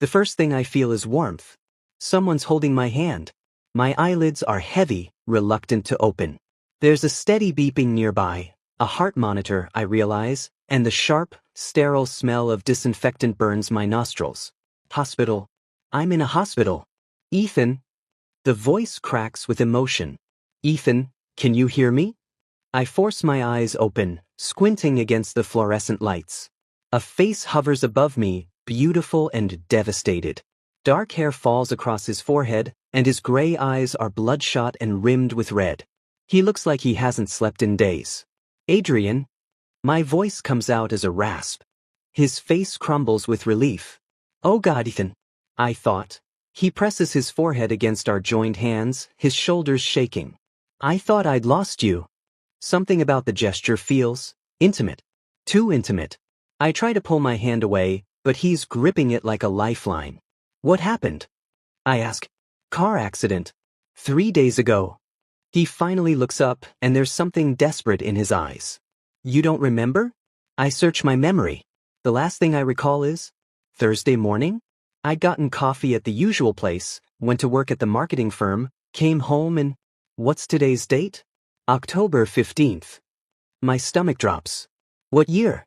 The first thing I feel is warmth. Someone's holding my hand. My eyelids are heavy, reluctant to open. There's a steady beeping nearby, a heart monitor, I realize, and the sharp, sterile smell of disinfectant burns my nostrils. Hospital. I'm in a hospital. Ethan. The voice cracks with emotion. Ethan, can you hear me? I force my eyes open, squinting against the fluorescent lights. A face hovers above me, beautiful and devastated. Dark hair falls across his forehead, and his gray eyes are bloodshot and rimmed with red. He looks like he hasn't slept in days. Adrian. My voice comes out as a rasp. His face crumbles with relief. Oh God, Ethan. I thought. He presses his forehead against our joined hands, his shoulders shaking. I thought I'd lost you. Something about the gesture feels intimate. Too intimate. I try to pull my hand away, but he's gripping it like a lifeline. What happened? I ask. Car accident. 3 days ago. He finally looks up, and there's something desperate in his eyes. You don't remember? I search my memory. The last thing I recall is Thursday morning? I'd gotten coffee at the usual place, went to work at the marketing firm, came home and what's today's date? October 15th. My stomach drops. What year?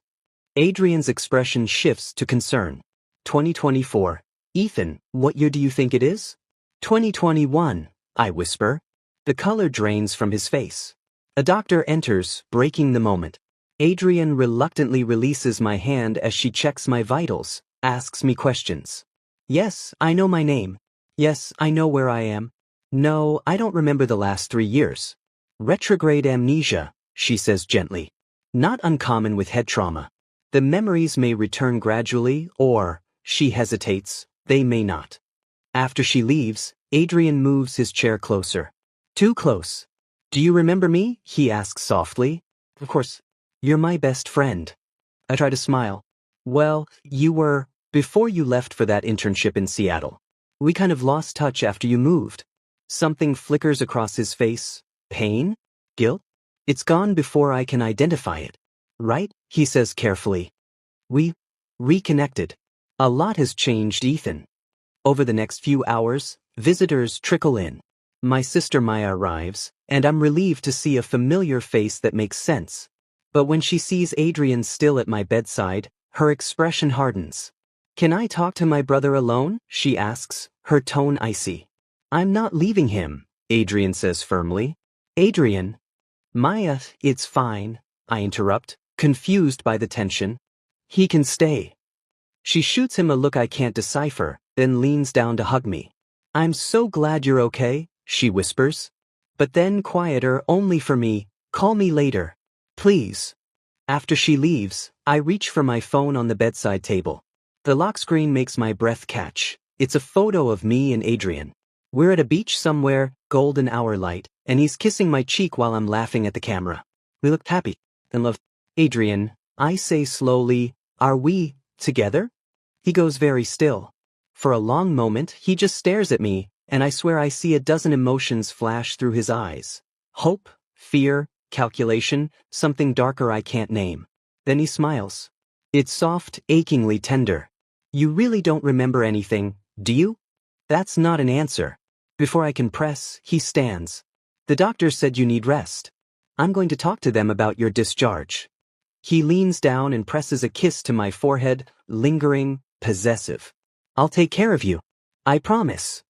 Adrian's expression shifts to concern. 2024. Ethan, what year do you think it is? 2021, I whisper. The color drains from his face. A doctor enters, breaking the moment. Adrian reluctantly releases my hand as she checks my vitals, asks me questions. Yes, I know my name. Yes, I know where I am. No, I don't remember the last 3 years. Retrograde amnesia, she says gently. Not uncommon with head trauma. The memories may return gradually, or, she hesitates, they may not. After she leaves, Adrian moves his chair closer. Too close. Do you remember me? He asks softly. Of course. You're my best friend. I try to smile. Well, you were, before you left for that internship in Seattle. We kind of lost touch after you moved. Something flickers across his face. Pain? Guilt? It's gone before I can identify it. Right? He says carefully. We reconnected. A lot has changed, Ethan. Over the next few hours, visitors trickle in. My sister Maya arrives, and I'm relieved to see a familiar face that makes sense. But when she sees Adrian still at my bedside, her expression hardens. Can I talk to my brother alone? She asks, her tone icy. I'm not leaving him, Adrian says firmly. Adrian. Maya, it's fine, I interrupt, confused by the tension. He can stay. She shoots him a look I can't decipher, then leans down to hug me. I'm so glad you're okay, she whispers. But then quieter only for me, call me later. Please. After she leaves, I reach for my phone on the bedside table. The lock screen makes my breath catch. It's a photo of me and Adrian. We're at a beach somewhere, golden hour light, and he's kissing my cheek while I'm laughing at the camera. We looked happy and loved. Adrian, I say slowly, are we together? He goes very still. For a long moment, he just stares at me, and I swear I see a dozen emotions flash through his eyes. Hope, fear, calculation, something darker I can't name. Then he smiles. It's soft, achingly tender. You really don't remember anything, do you? That's not an answer. Before I can press, he stands. The doctor said you need rest. I'm going to talk to them about your discharge. He leans down and presses a kiss to my forehead, lingering, possessive. I'll take care of you. I promise.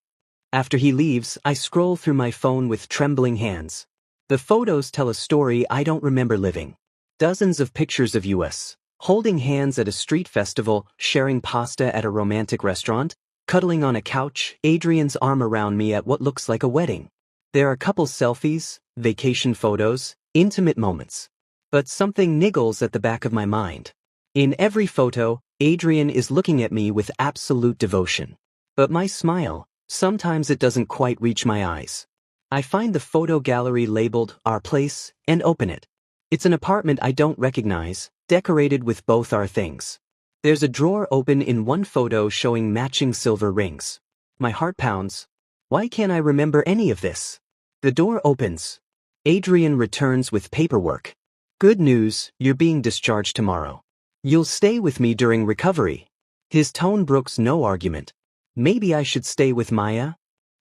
After he leaves, I scroll through my phone with trembling hands. The photos tell a story I don't remember living. Dozens of pictures of us, holding hands at a street festival, sharing pasta at a romantic restaurant, cuddling on a couch, Adrian's arm around me at what looks like a wedding. There are couple selfies, vacation photos, intimate moments. But something niggles at the back of my mind. In every photo, Adrian is looking at me with absolute devotion. But my smile, sometimes it doesn't quite reach my eyes. I find the photo gallery labeled Our Place and open it. It's an apartment I don't recognize, decorated with both our things. There's a drawer open in one photo showing matching silver rings. My heart pounds. Why can't I remember any of this? The door opens. Adrian returns with paperwork. Good news, you're being discharged tomorrow. You'll stay with me during recovery. His tone brooks no argument. Maybe I should stay with Maya?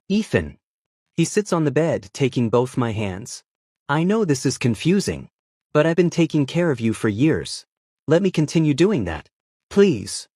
Ethan. He sits on the bed, taking both my hands. I know this is confusing, but I've been taking care of you for years. Let me continue doing that. Please.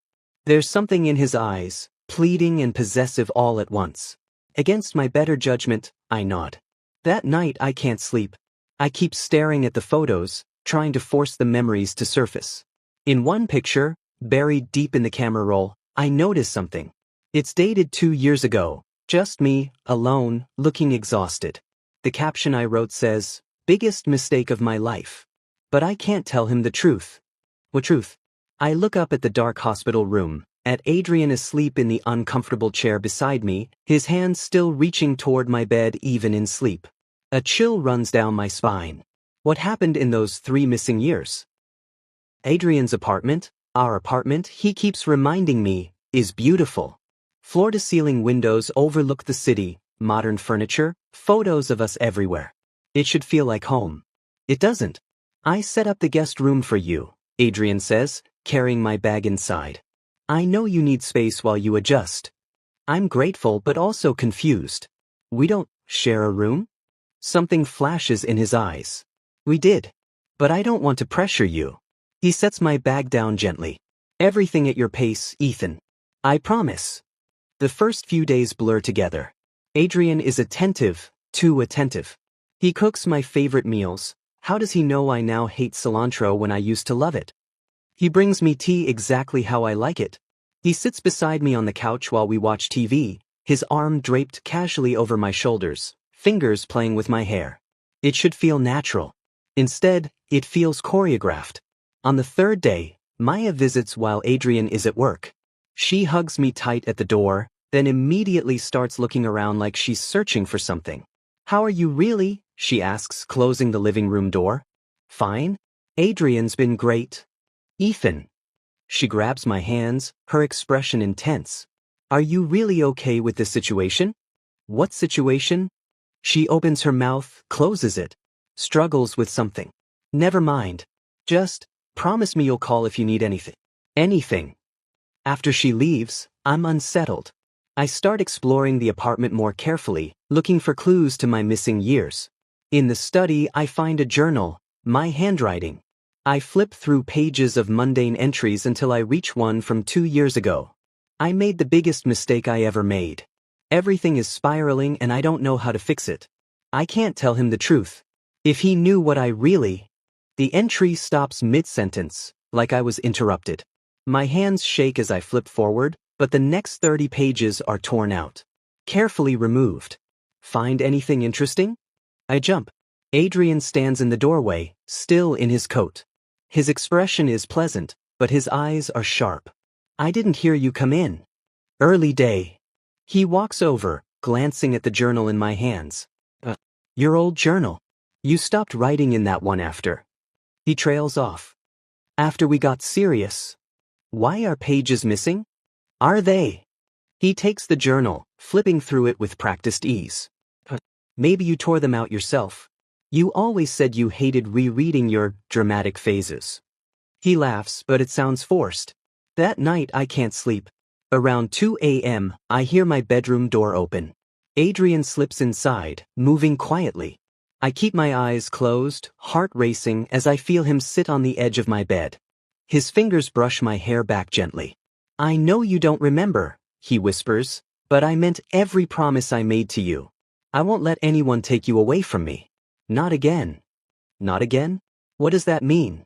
There's something in his eyes, pleading and possessive all at once. Against my better judgment, I nod. That night I can't sleep. I keep staring at the photos, trying to force the memories to surface. In one picture, buried deep in the camera roll, I notice something. It's dated 2 years ago, just me, alone, looking exhausted. The caption I wrote says, "Biggest mistake of my life." But I can't tell him the truth. What truth? I look up at the dark hospital room, at Adrian asleep in the uncomfortable chair beside me, his hands still reaching toward my bed even in sleep. A chill runs down my spine. What happened in those 3 missing years? Adrian's apartment, our apartment, he keeps reminding me, is beautiful. Floor-to-ceiling windows overlook the city, modern furniture, photos of us everywhere. It should feel like home. It doesn't. I set up the guest room for you, Adrian says, carrying my bag inside. I know you need space while you adjust. I'm grateful but also confused. We don't share a room? Something flashes in his eyes. We did. But I don't want to pressure you. He sets my bag down gently. Everything at your pace, Ethan. I promise. The first few days blur together. Adrian is attentive, too attentive. He cooks my favorite meals. How does he know I now hate cilantro when I used to love it? He brings me tea exactly how I like it. He sits beside me on the couch while we watch TV, his arm draped casually over my shoulders, fingers playing with my hair. It should feel natural. Instead, it feels choreographed. On the 3rd day, Maya visits while Adrian is at work. She hugs me tight at the door, then immediately starts looking around like she's searching for something. How are you really? She asks, closing the living room door. Fine. Adrian's been great. Ethan. She grabs my hands, her expression intense. Are you really okay with this situation? What situation? She opens her mouth, closes it, struggles with something. Never mind. Just promise me you'll call if you need anything. Anything. After she leaves, I'm unsettled. I start exploring the apartment more carefully, looking for clues to my missing years. In the study, I find a journal, my handwriting. I flip through pages of mundane entries until I reach one from 2 years ago. I made the biggest mistake I ever made. Everything is spiraling and I don't know how to fix it. I can't tell him the truth. If he knew what I really... The entry stops mid-sentence, like I was interrupted. My hands shake as I flip forward, but the next 30 pages are torn out. Carefully removed. Find anything interesting? I jump. Adrian stands in the doorway, still in his coat. His expression is pleasant, but his eyes are sharp. I didn't hear you come in. Early day. He walks over, glancing at the journal in my hands. Your old journal. You stopped writing in that one after. He trails off. After we got serious. Why are pages missing? Are they? He takes the journal, flipping through it with practiced ease. Maybe you tore them out yourself. You always said you hated rereading your dramatic phases. He laughs, but it sounds forced. That night I can't sleep. Around 2 a.m., I hear my bedroom door open. Adrian slips inside, moving quietly. I keep my eyes closed, heart racing as I feel him sit on the edge of my bed. His fingers brush my hair back gently. I know you don't remember, he whispers, but I meant every promise I made to you. I won't let anyone take you away from me. Not again. Not again? What does that mean?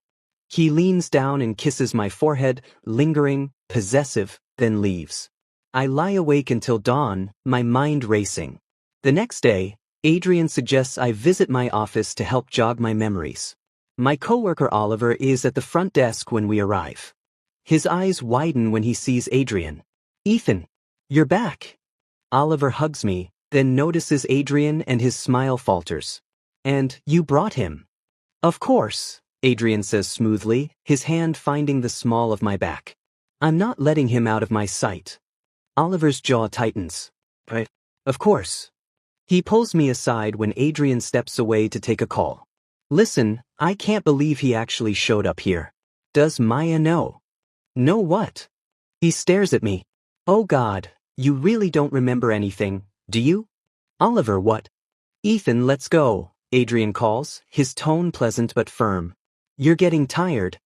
He leans down and kisses my forehead, lingering, possessive, then leaves. I lie awake until dawn, my mind racing. The next day, Adrian suggests I visit my office to help jog my memories. My coworker Oliver is at the front desk when we arrive. His eyes widen when he sees Adrian. Ethan, you're back. Oliver hugs me, then notices Adrian and his smile falters. And you brought him. Of course, Adrian says smoothly, his hand finding the small of my back. I'm not letting him out of my sight. Oliver's jaw tightens. But, of course. He pulls me aside when Adrian steps away to take a call. Listen, I can't believe he actually showed up here. Does Maya know? Know what? He stares at me. Oh God, you really don't remember anything, do you? Oliver, what? Ethan, let's go, Adrian calls, his tone pleasant but firm. You're getting tired.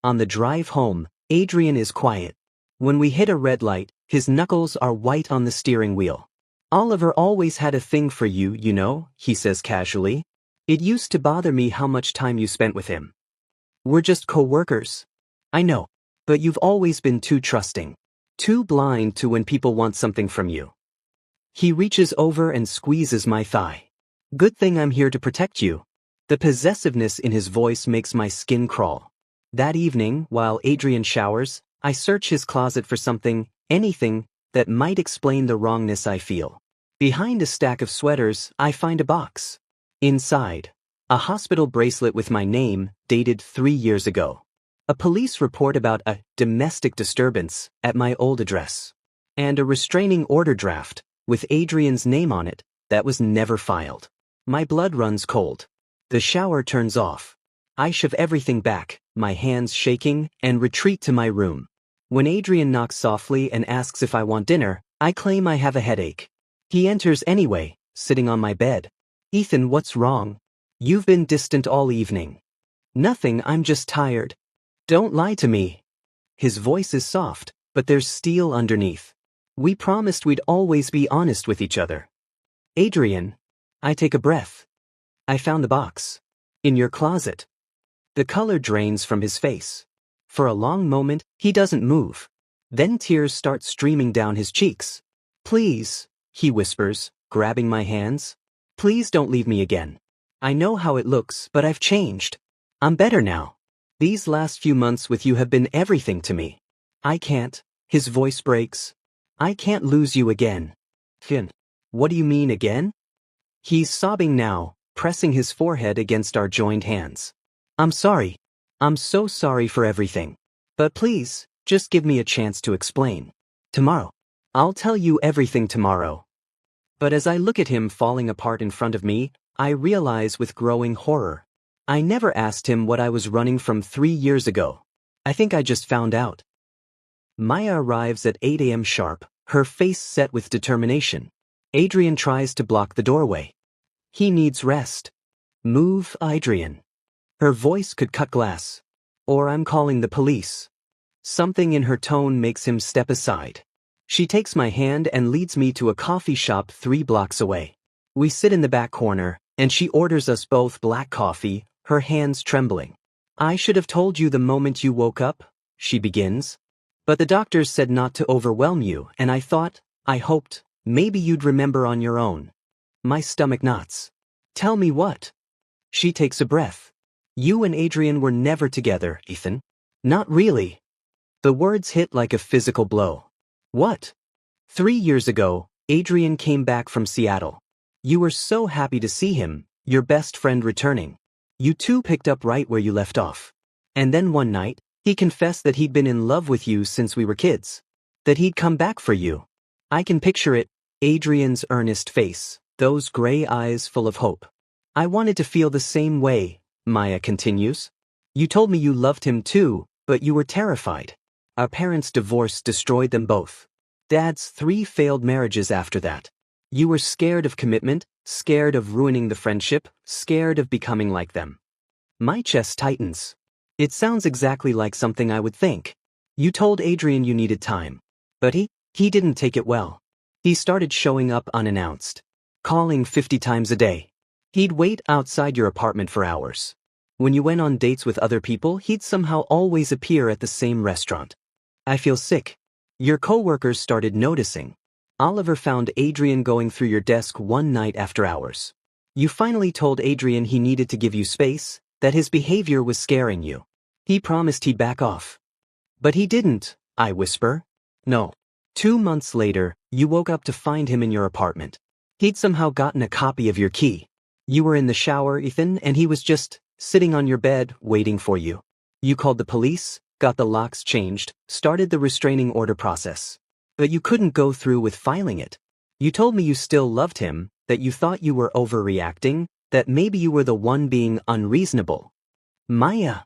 On the drive home, Adrian is quiet. When we hit a red light, his knuckles are white on the steering wheel. Oliver always had a thing for you, you know, he says casually. It used to bother me how much time you spent with him. We're just co-workers. I know, but you've always been too trusting. Too blind to when people want something from you. He reaches over and squeezes my thigh. Good thing I'm here to protect you. The possessiveness in his voice makes my skin crawl. That evening, while Adrian showers, I search his closet for something, anything, that might explain the wrongness I feel. Behind a stack of sweaters, I find a box. Inside, a hospital bracelet with my name, dated 3 years ago. A police report about a domestic disturbance at my old address. And a restraining order draft, with Adrian's name on it, that was never filed. My blood runs cold. The shower turns off. I shove everything back, my hands shaking, and retreat to my room. When Adrian knocks softly and asks if I want dinner, I claim I have a headache. He enters anyway, sitting on my bed. Ethan, what's wrong? You've been distant all evening. Nothing, I'm just tired. Don't lie to me. His voice is soft, but there's steel underneath. We promised we'd always be honest with each other. Adrian. I take a breath. I found the box. In your closet. The color drains from his face. For a long moment, he doesn't move. Then tears start streaming down his cheeks. Please, he whispers, grabbing my hands. Please don't leave me again. I know how it looks, but I've changed. I'm better now. These last few months with you have been everything to me. I can't. His voice breaks. I can't lose you again. Finn. What do you mean again? He's sobbing now, pressing his forehead against our joined hands. I'm sorry. I'm so sorry for everything. But please, just give me a chance to explain. Tomorrow. I'll tell you everything tomorrow. But as I look at him falling apart in front of me, I realize with growing horror. I never asked him what I was running from 3 years ago. I think I just found out. Maya arrives at 8 a.m. sharp, her face set with determination. Adrian tries to block the doorway. He needs rest. Move, Adrian. Her voice could cut glass. Or I'm calling the police. Something in her tone makes him step aside. She takes my hand and leads me to a coffee shop 3 blocks away. We sit in the back corner, and she orders us both black coffee, her hands trembling. I should have told you the moment you woke up, she begins. But the doctors said not to overwhelm you, and I hoped, maybe you'd remember on your own. My stomach knots. Tell me what? She takes a breath. You and Adrian were never together, Ethan. Not really. The words hit like a physical blow. What? 3 years ago, Adrian came back from Seattle. You were so happy to see him, your best friend returning. You two picked up right where you left off. And then one night, he confessed that he'd been in love with you since we were kids. That he'd come back for you. I can picture it, Adrian's earnest face, those gray eyes full of hope. I wanted to feel the same way, Maya continues. You told me you loved him too, but you were terrified. Our parents' divorce destroyed them both. Dad's 3 failed marriages after that. You were scared of commitment, scared of ruining the friendship, scared of becoming like them. My chest tightens. It sounds exactly like something I would think. You told Adrian you needed time. But he didn't take it well. He started showing up unannounced. Calling 50 times a day. He'd wait outside your apartment for hours. When you went on dates with other people, he'd somehow always appear at the same restaurant. I feel sick. Your coworkers started noticing. Oliver found Adrian going through your desk one night after hours. You finally told Adrian he needed to give you space, that his behavior was scaring you. He promised he'd back off. But he didn't, I whisper. No. 2 months later, you woke up to find him in your apartment. He'd somehow gotten a copy of your key. You were in the shower, Ethan, and he was just sitting on your bed, waiting for you. You called the police, got the locks changed, started the restraining order process. But you couldn't go through with filing it. You told me you still loved him, that you thought you were overreacting, that maybe you were the one being unreasonable. Maya.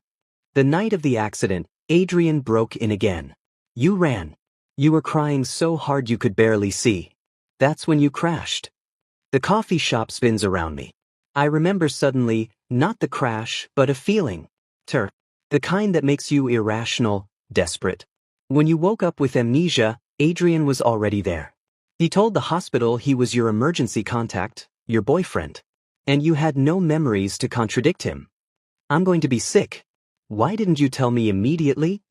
The night of the accident, Adrian broke in again. You ran. You were crying so hard you could barely see. That's when you crashed. The coffee shop spins around me. I remember suddenly, not the crash, but a feeling. The kind that makes you irrational, desperate. When you woke up with amnesia, Adrian was already there. He told the hospital he was your emergency contact, your boyfriend. And you had no memories to contradict him. I'm going to be sick. Why didn't you tell me immediately?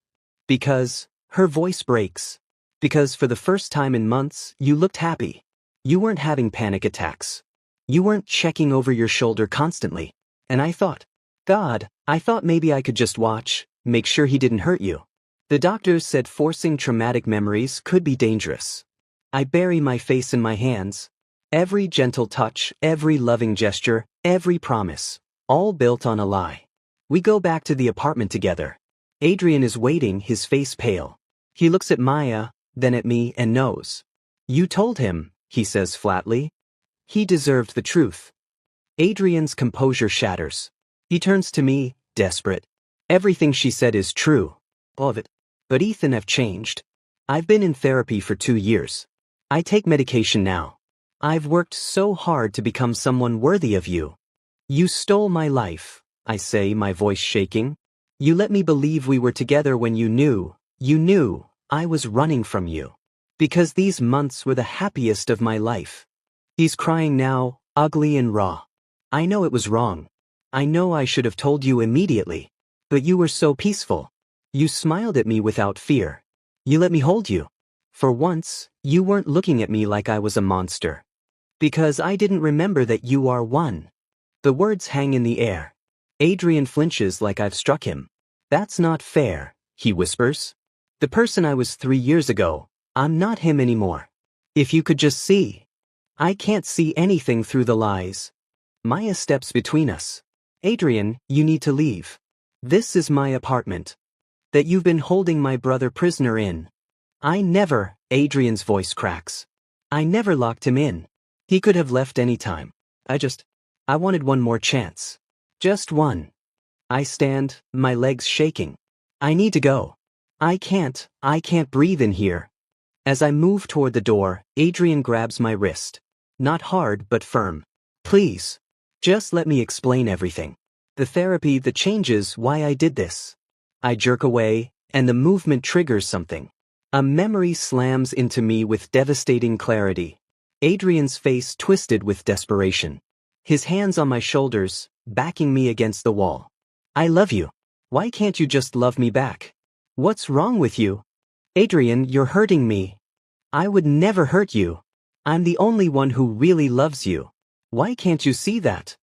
Because, her voice breaks. Because for the first time in months, you looked happy. You weren't having panic attacks. You weren't checking over your shoulder constantly. And I thought, God, I thought maybe I could just watch, make sure he didn't hurt you. The doctors said forcing traumatic memories could be dangerous. I bury my face in my hands. Every gentle touch, every loving gesture, every promise, all built on a lie. We go back to the apartment together. Adrian is waiting, his face pale. He looks at Maya, then at me, and knows. You told him, he says flatly. He deserved the truth. Adrian's composure shatters. He turns to me, desperate. Everything she said is true. All of it. But Ethan, I've changed. I've been in therapy for 2 years. I take medication now. I've worked so hard to become someone worthy of you. You stole my life, I say, my voice shaking. You let me believe we were together when you knew I was running from you. Because these months were the happiest of my life. He's crying now, ugly and raw. I know it was wrong. I know I should have told you immediately. But you were so peaceful. You smiled at me without fear. You let me hold you. For once, you weren't looking at me like I was a monster. Because I didn't remember that you are one. The words hang in the air. Adrian flinches like I've struck him. That's not fair, he whispers. The person I was 3 years ago, I'm not him anymore. If you could just see. I can't see anything through the lies. Maya steps between us. Adrian, you need to leave. This is my apartment. That you've been holding my brother prisoner in. I never, Adrian's voice cracks. I never locked him in. He could have left any time. I wanted one more chance. Just one. I stand, my legs shaking. I need to go. I can't breathe in here. As I move toward the door, Adrian grabs my wrist. Not hard, but firm. Please. Just let me explain everything. The therapy, the changes, why I did this. I jerk away, and the movement triggers something. A memory slams into me with devastating clarity. Adrian's face twisted with desperation. His hands on my shoulders, backing me against the wall. I love you. Why can't you just love me back? What's wrong with you? Adrian, you're hurting me. I would never hurt you. I'm the only one who really loves you. Why can't you see that?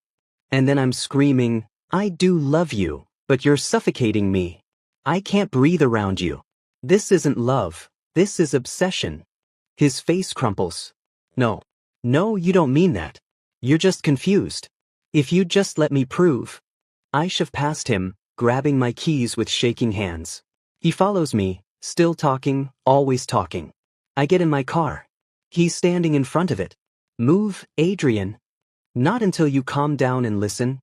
And then I'm screaming, I do love you, but you're suffocating me. I can't breathe around you. This isn't love. This is obsession. His face crumples. No, you don't mean that. You're just confused. If you'd just let me prove. I shove past him, grabbing my keys with shaking hands. He follows me, still talking, always talking. I get in my car. He's standing in front of it. Move, Adrian. Not until you calm down and listen.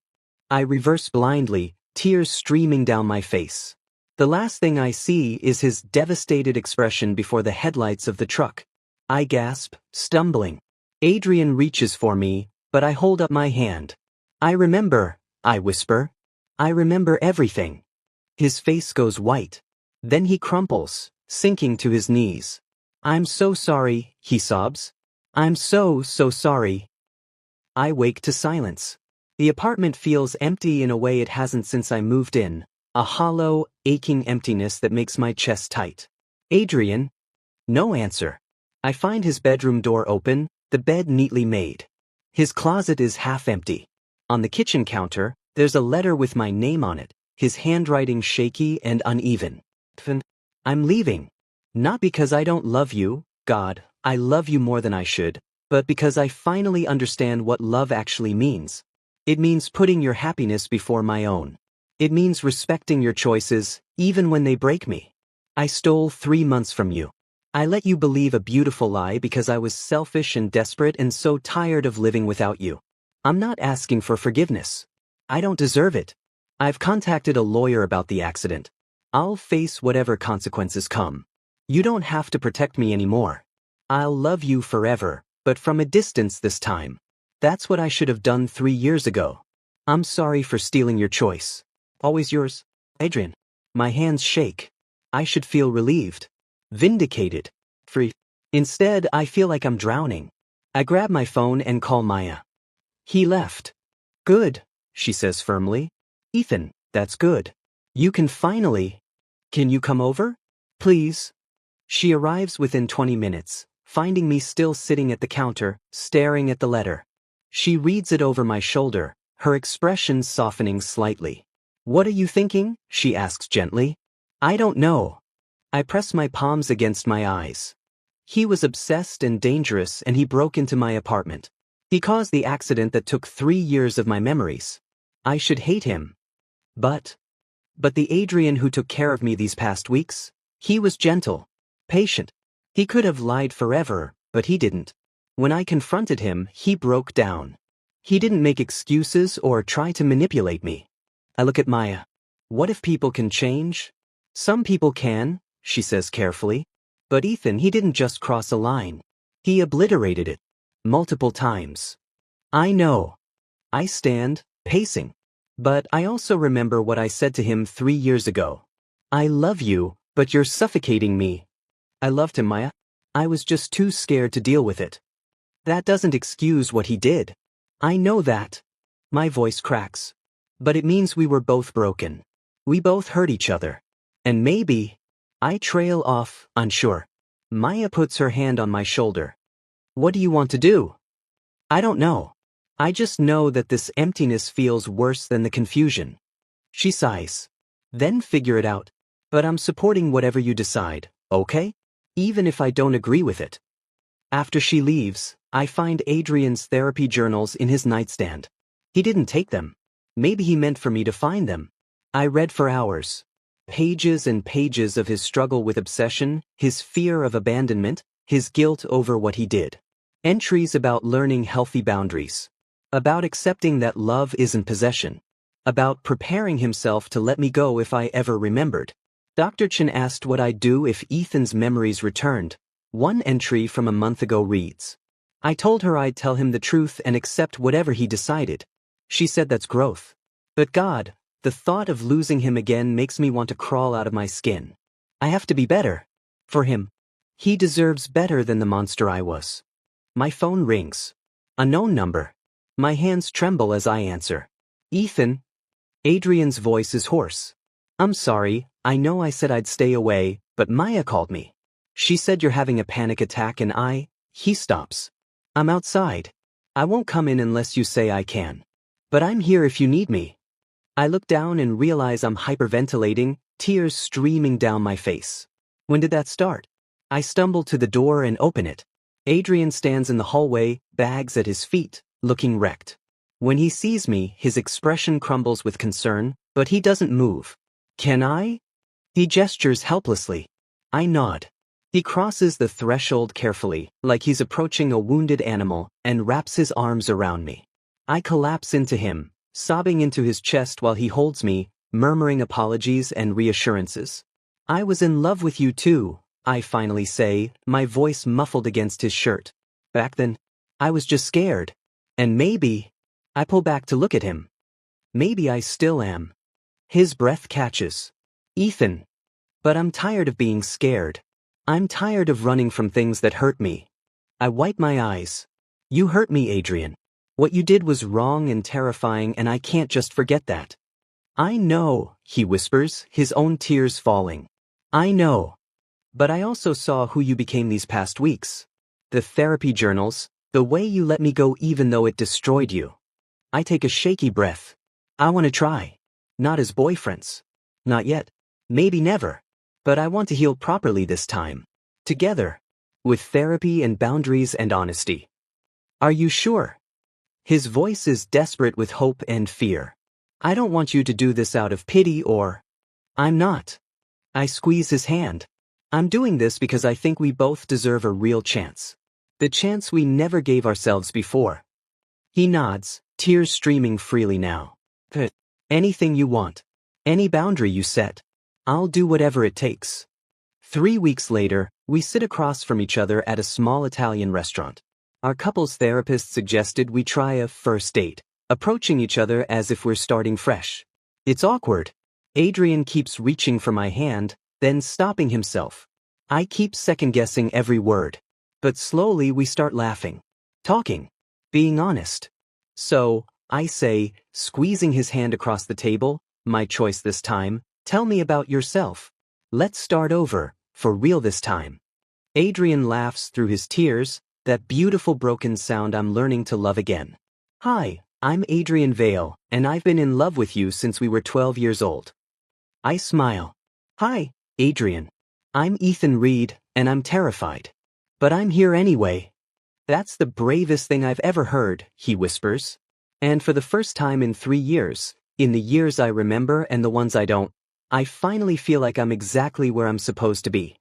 I reverse blindly, tears streaming down my face. The last thing I see is his devastated expression before the headlights of the truck. I gasp, stumbling. Adrian reaches for me, but I hold up my hand. I remember, I whisper. I remember everything. His face goes white. Then he crumples, sinking to his knees. I'm so sorry, he sobs. I'm so sorry. I wake to silence. The apartment feels empty in a way it hasn't since I moved in. A hollow, aching emptiness that makes my chest tight. Adrian? No answer. I find his bedroom door open, the bed neatly made. His closet is half empty. On the kitchen counter, there's a letter with my name on it, his handwriting shaky and uneven. I'm leaving. Not because I don't love you, God, I love you more than I should, but because I finally understand what love actually means. It means putting your happiness before my own. It means respecting your choices, even when they break me. I stole 3 months from you. I let you believe a beautiful lie because I was selfish and desperate and so tired of living without you. I'm not asking for forgiveness. I don't deserve it. I've contacted a lawyer about the accident. I'll face whatever consequences come. You don't have to protect me anymore. I'll love you forever, but from a distance this time. That's what I should have done 3 years ago. I'm sorry for stealing your choice. Always yours, Adrian. My hands shake. I should feel relieved. Vindicated. Free. Instead, I feel like I'm drowning. I grab my phone and call Maya. He left. Good, she says firmly. Ethan, that's good. You can finally. Can you come over? Please. She arrives within 20 minutes, finding me still sitting at the counter, staring at the letter. She reads it over my shoulder, her expression softening slightly. What are you thinking? She asks gently. I don't know. I press my palms against my eyes. He was obsessed and dangerous, and he broke into my apartment. He caused the accident that took 3 years of my memories. I should hate him. But the Adrian who took care of me these past weeks, he was gentle, patient. He could have lied forever, but he didn't. When I confronted him, he broke down. He didn't make excuses or try to manipulate me. I look at Maya. What if people can change? Some people can, she says carefully. But Ethan, he didn't just cross a line. He obliterated it. Multiple times. I know. I stand, pacing. But I also remember what I said to him 3 years ago. I love you, but you're suffocating me. I loved him, Maya. I was just too scared to deal with it. That doesn't excuse what he did. I know that. My voice cracks. But it means we were both broken. We both hurt each other. And maybe. I trail off, unsure. Maya puts her hand on my shoulder. What do you want to do? I don't know. I just know that this emptiness feels worse than the confusion. She sighs. Then figure it out. But I'm supporting whatever you decide, okay? Even if I don't agree with it. After she leaves, I find Adrian's therapy journals in his nightstand. He didn't take them. Maybe he meant for me to find them. I read for hours. Pages and pages of his struggle with obsession, his fear of abandonment, his guilt over what he did. Entries about learning healthy boundaries. About accepting that love isn't possession. About preparing himself to let me go if I ever remembered. Dr. Chen asked what I'd do if Ethan's memories returned. One entry from a month ago reads, I told her I'd tell him the truth and accept whatever he decided. She said that's growth. But God, the thought of losing him again makes me want to crawl out of my skin. I have to be better. For him. He deserves better than the monster I was. My phone rings. A known number. My hands tremble as I answer. Ethan. Adrian's voice is hoarse. I'm sorry, I know I said I'd stay away, but Maya called me. She said you're having a panic attack and he stops. I'm outside. I won't come in unless you say I can. But I'm here if you need me. I look down and realize I'm hyperventilating, tears streaming down my face. When did that start? I stumble to the door and open it. Adrian stands in the hallway, bags at his feet, looking wrecked. When he sees me, his expression crumbles with concern, but he doesn't move. Can I? He gestures helplessly. I nod. He crosses the threshold carefully, like he's approaching a wounded animal, and wraps his arms around me. I collapse into him, sobbing into his chest while he holds me, murmuring apologies and reassurances. I was in love with you too, I finally say, my voice muffled against his shirt. Back then, I was just scared. And maybe, I pull back to look at him. Maybe I still am. His breath catches. Ethan. But I'm tired of being scared. I'm tired of running from things that hurt me. I wipe my eyes. You hurt me, Adrian. What you did was wrong and terrifying, and I can't just forget that. I know, he whispers, his own tears falling. I know. But I also saw who you became these past weeks. The therapy journals, the way you let me go even though it destroyed you. I take a shaky breath. I want to try. Not as boyfriends. Not yet. Maybe never. But I want to heal properly this time. Together. With therapy and boundaries and honesty. Are you sure? His voice is desperate with hope and fear. I don't want you to do this out of pity or... I'm not. I squeeze his hand. I'm doing this because I think we both deserve a real chance. The chance we never gave ourselves before. He nods, tears streaming freely now. Good. Anything you want. Any boundary you set. I'll do whatever it takes. 3 weeks later, we sit across from each other at a small Italian restaurant. Our couples therapist suggested we try a first date, approaching each other as if we're starting fresh. It's awkward. Adrian keeps reaching for my hand, then stopping himself. I keep second-guessing every word. But slowly we start laughing, talking, being honest. So, I say, squeezing his hand across the table, my choice this time, tell me about yourself. Let's start over, for real this time. Adrian laughs through his tears, that beautiful broken sound I'm learning to love again. Hi, I'm Adrian Vale, and I've been in love with you since we were 12 years old. I smile. Hi, Adrian. I'm Ethan Reed, and I'm terrified. But I'm here anyway. That's the bravest thing I've ever heard, he whispers. And for the first time in 3 years, in the years I remember and the ones I don't, I finally feel like I'm exactly where I'm supposed to be.